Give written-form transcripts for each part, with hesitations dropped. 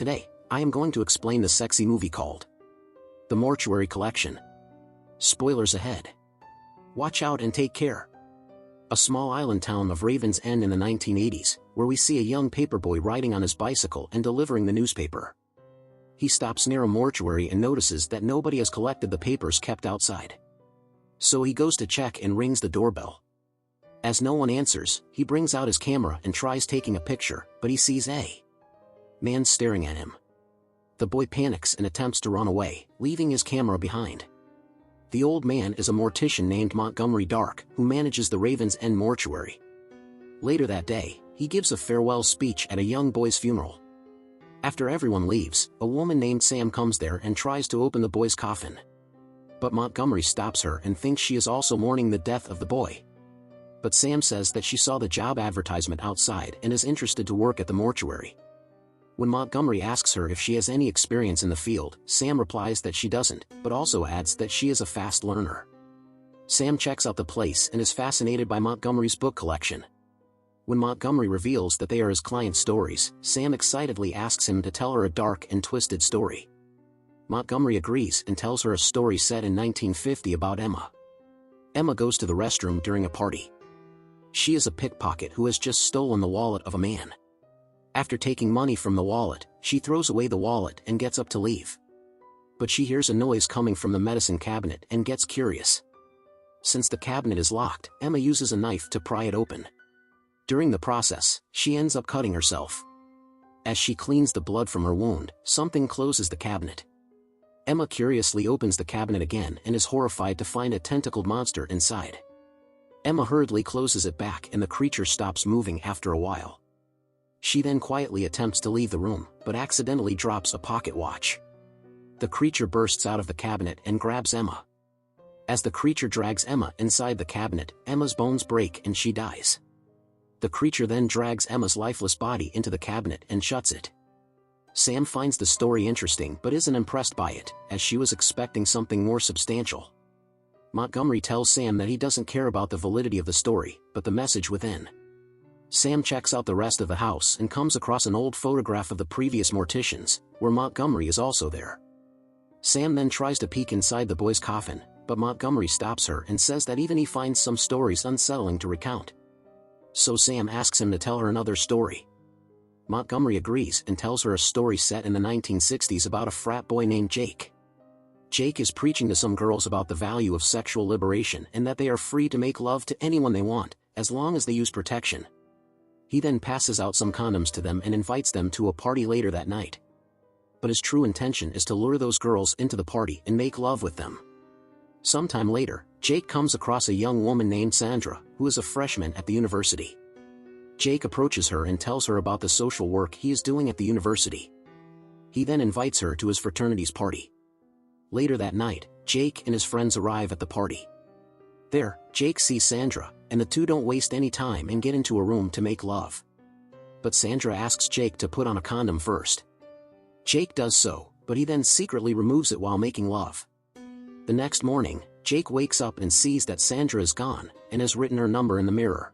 Today, I am going to explain the sexy movie called The Mortuary Collection. Spoilers ahead. Watch out and take care. A small island town of Raven's End in the 1980s, where we see a young paperboy riding on his bicycle and delivering the newspaper. He stops near a mortuary and notices that nobody has collected the papers kept outside. So he goes to check and rings the doorbell. As no one answers, he brings out his camera and tries taking a picture, but he sees a man staring at him. The boy panics and attempts to run away, leaving his camera behind. The old man is a mortician named Montgomery Dark, who manages the Raven's End mortuary. Later that day, he gives a farewell speech at a young boy's funeral. After everyone leaves, a woman named Sam comes there and tries to open the boy's coffin. But Montgomery stops her and thinks she is also mourning the death of the boy. But Sam says that she saw the job advertisement outside and is interested to work at the mortuary. When Montgomery asks her if she has any experience in the field, Sam replies that she doesn't, but also adds that she is a fast learner. Sam checks out the place and is fascinated by Montgomery's book collection. When Montgomery reveals that they are his client's stories, Sam excitedly asks him to tell her a dark and twisted story. Montgomery agrees and tells her a story set in 1950 about Emma. Emma goes to the restroom during a party. She is a pickpocket who has just stolen the wallet of a man. After taking money from the wallet, she throws away the wallet and gets up to leave. But she hears a noise coming from the medicine cabinet and gets curious. Since the cabinet is locked, Emma uses a knife to pry it open. During the process, she ends up cutting herself. As she cleans the blood from her wound, something closes the cabinet. Emma curiously opens the cabinet again and is horrified to find a tentacled monster inside. Emma hurriedly closes it back and the creature stops moving after a while. She then quietly attempts to leave the room, but accidentally drops a pocket watch. The creature bursts out of the cabinet and grabs Emma. As the creature drags Emma inside the cabinet, Emma's bones break and she dies. The creature then drags Emma's lifeless body into the cabinet and shuts it. Sam finds the story interesting but isn't impressed by it, as she was expecting something more substantial. Montgomery tells Sam that he doesn't care about the validity of the story, but the message within. Sam checks out the rest of the house and comes across an old photograph of the previous morticians, where Montgomery is also there. Sam then tries to peek inside the boy's coffin, but Montgomery stops her and says that even he finds some stories unsettling to recount. So Sam asks him to tell her another story. Montgomery agrees and tells her a story set in the 1960s about a frat boy named Jake. Jake is preaching to some girls about the value of sexual liberation and that they are free to make love to anyone they want, as long as they use protection. He then passes out some condoms to them and invites them to a party later that night. But his true intention is to lure those girls into the party and make love with them. Sometime later, Jake comes across a young woman named Sandra, who is a freshman at the university. Jake approaches her and tells her about the social work he is doing at the university. He then invites her to his fraternity's party. Later that night, Jake and his friends arrive at the party. There, Jake sees Sandra, and the two don't waste any time and get into a room to make love. But Sandra asks Jake to put on a condom first. Jake does so, but he then secretly removes it while making love. The next morning, Jake wakes up and sees that Sandra is gone, and has written her number in the mirror.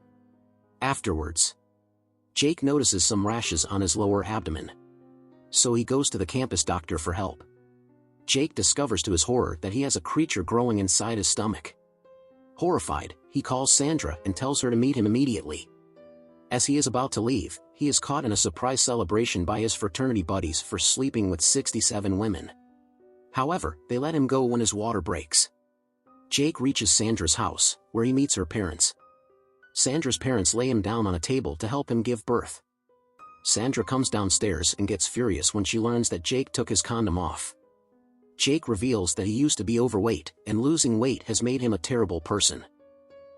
Afterwards, Jake notices some rashes on his lower abdomen. So he goes to the campus doctor for help. Jake discovers to his horror that he has a creature growing inside his stomach. Horrified, he calls Sandra and tells her to meet him immediately. As he is about to leave, he is caught in a surprise celebration by his fraternity buddies for sleeping with 67 women. However, they let him go when his water breaks. Jake reaches Sandra's house, where he meets her parents. Sandra's parents lay him down on a table to help him give birth. Sandra comes downstairs and gets furious when she learns that Jake took his condom off. Jake reveals that he used to be overweight, and losing weight has made him a terrible person.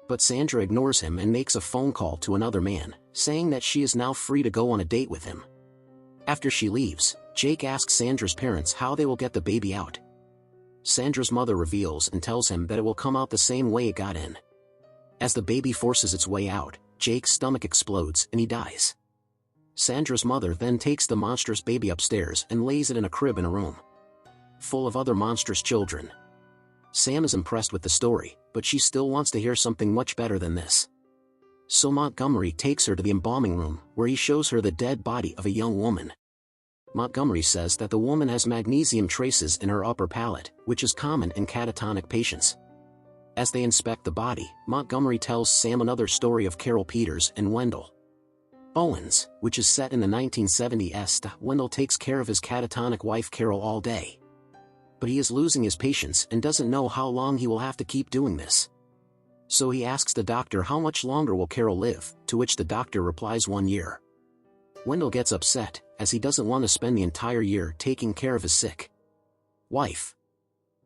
But Sandra ignores him and makes a phone call to another man, saying that she is now free to go on a date with him. After she leaves, Jake asks Sandra's parents how they will get the baby out. Sandra's mother reveals and tells him that it will come out the same way it got in. As the baby forces its way out, Jake's stomach explodes and he dies. Sandra's mother then takes the monstrous baby upstairs and lays it in a crib in a room full of other monstrous children. Sam is impressed with the story, but she still wants to hear something much better than this. So Montgomery takes her to the embalming room, where he shows her the dead body of a young woman. Montgomery says that the woman has magnesium traces in her upper palate, which is common in catatonic patients. As they inspect the body, Montgomery tells Sam another story of Carol Peters and Wendell Owens, which is set in the 1970s. Wendell takes care of his catatonic wife Carol all day. But he is losing his patience and doesn't know how long he will have to keep doing this. So he asks the doctor how much longer will Carol live, to which the doctor replies 1 year. Wendell gets upset, as he doesn't want to spend the entire year taking care of his sick wife.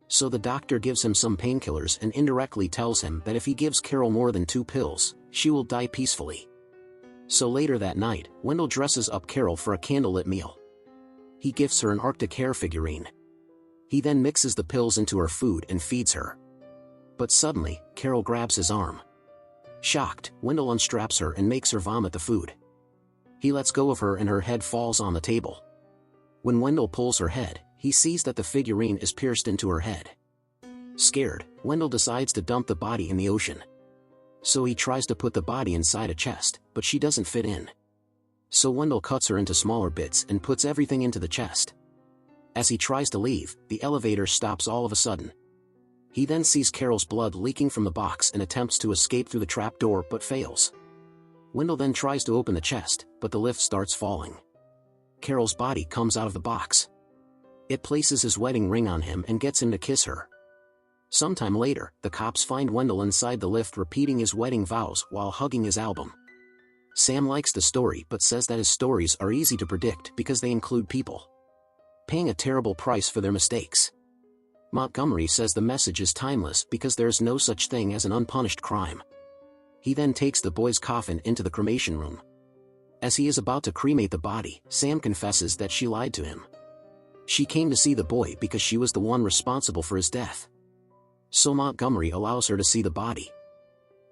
So the doctor gives him some painkillers and indirectly tells him that if he gives Carol more than 2 pills, she will die peacefully. So later that night, Wendell dresses up Carol for a candlelit meal. He gives her an Arctic hare figurine. He then mixes the pills into her food and feeds her. But suddenly, Carol grabs his arm. Shocked, Wendell unstraps her and makes her vomit the food. He lets go of her and her head falls on the table. When Wendell pulls her head, he sees that the figurine is pierced into her head. Scared, Wendell decides to dump the body in the ocean. So he tries to put the body inside a chest, but she doesn't fit in. So Wendell cuts her into smaller bits and puts everything into the chest. As he tries to leave, the elevator stops all of a sudden. He then sees Carol's blood leaking from the box and attempts to escape through the trapdoor but fails. Wendell then tries to open the chest, but the lift starts falling. Carol's body comes out of the box. It places his wedding ring on him and gets him to kiss her. Sometime later, the cops find Wendell inside the lift repeating his wedding vows while hugging his album. Sam likes the story but says that his stories are easy to predict because they include people paying a terrible price for their mistakes. Montgomery says the message is timeless because there is no such thing as an unpunished crime. He then takes the boy's coffin into the cremation room. As he is about to cremate the body, Sam confesses that she lied to him. She came to see the boy because she was the one responsible for his death. So Montgomery allows her to see the body.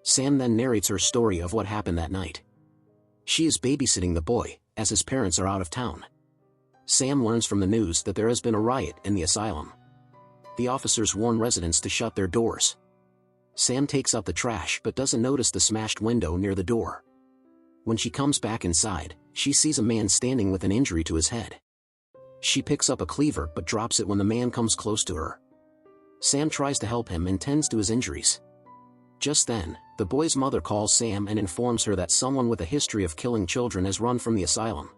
Sam then narrates her story of what happened that night. She is babysitting the boy, as his parents are out of town. Sam learns from the news that there has been a riot in the asylum. The officers warn residents to shut their doors. Sam takes out the trash but doesn't notice the smashed window near the door. When she comes back inside, she sees a man standing with an injury to his head. She picks up a cleaver but drops it when the man comes close to her. Sam tries to help him and tends to his injuries. Just then, the boy's mother calls Sam and informs her that someone with a history of killing children has run from the asylum.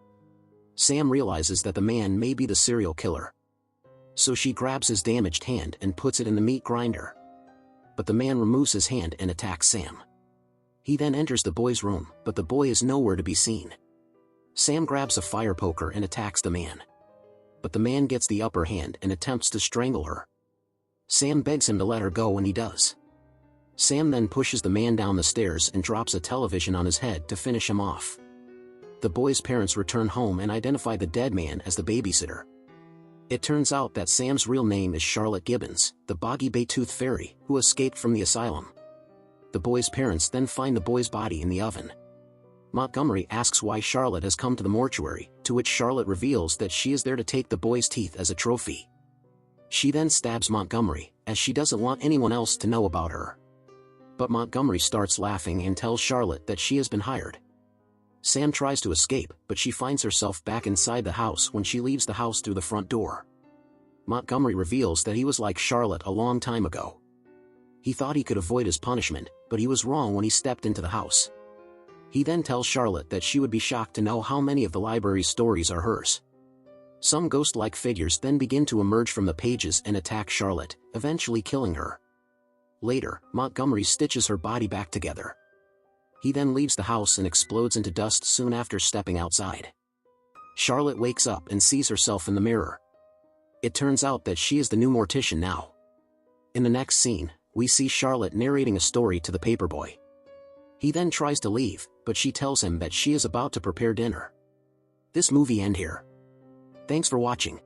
Sam realizes that the man may be the serial killer. So she grabs his damaged hand and puts it in the meat grinder. But the man removes his hand and attacks Sam. He then enters the boy's room, but the boy is nowhere to be seen. Sam grabs a fire poker and attacks the man. But the man gets the upper hand and attempts to strangle her. Sam begs him to let her go and he does. Sam then pushes the man down the stairs and drops a television on his head to finish him off. The boy's parents return home and identify the dead man as the babysitter. It turns out that Sam's real name is Charlotte Gibbons, the Boggy Bay Tooth Fairy, who escaped from the asylum. The boy's parents then find the boy's body in the oven. Montgomery asks why Charlotte has come to the mortuary, to which Charlotte reveals that she is there to take the boy's teeth as a trophy. She then stabs Montgomery, as she doesn't want anyone else to know about her. But Montgomery starts laughing and tells Charlotte that she has been hired. Sam tries to escape, but she finds herself back inside the house when she leaves the house through the front door. Montgomery reveals that he was like Charlotte a long time ago. He thought he could avoid his punishment, but he was wrong when he stepped into the house. He then tells Charlotte that she would be shocked to know how many of the library's stories are hers. Some ghost-like figures then begin to emerge from the pages and attack Charlotte, eventually killing her. Later, Montgomery stitches her body back together. He then leaves the house and explodes into dust soon after stepping outside. Charlotte wakes up and sees herself in the mirror. It turns out that she is the new mortician now. In the next scene, we see Charlotte narrating a story to the paperboy. He then tries to leave, but she tells him that she is about to prepare dinner. This movie ends here. Thanks for watching.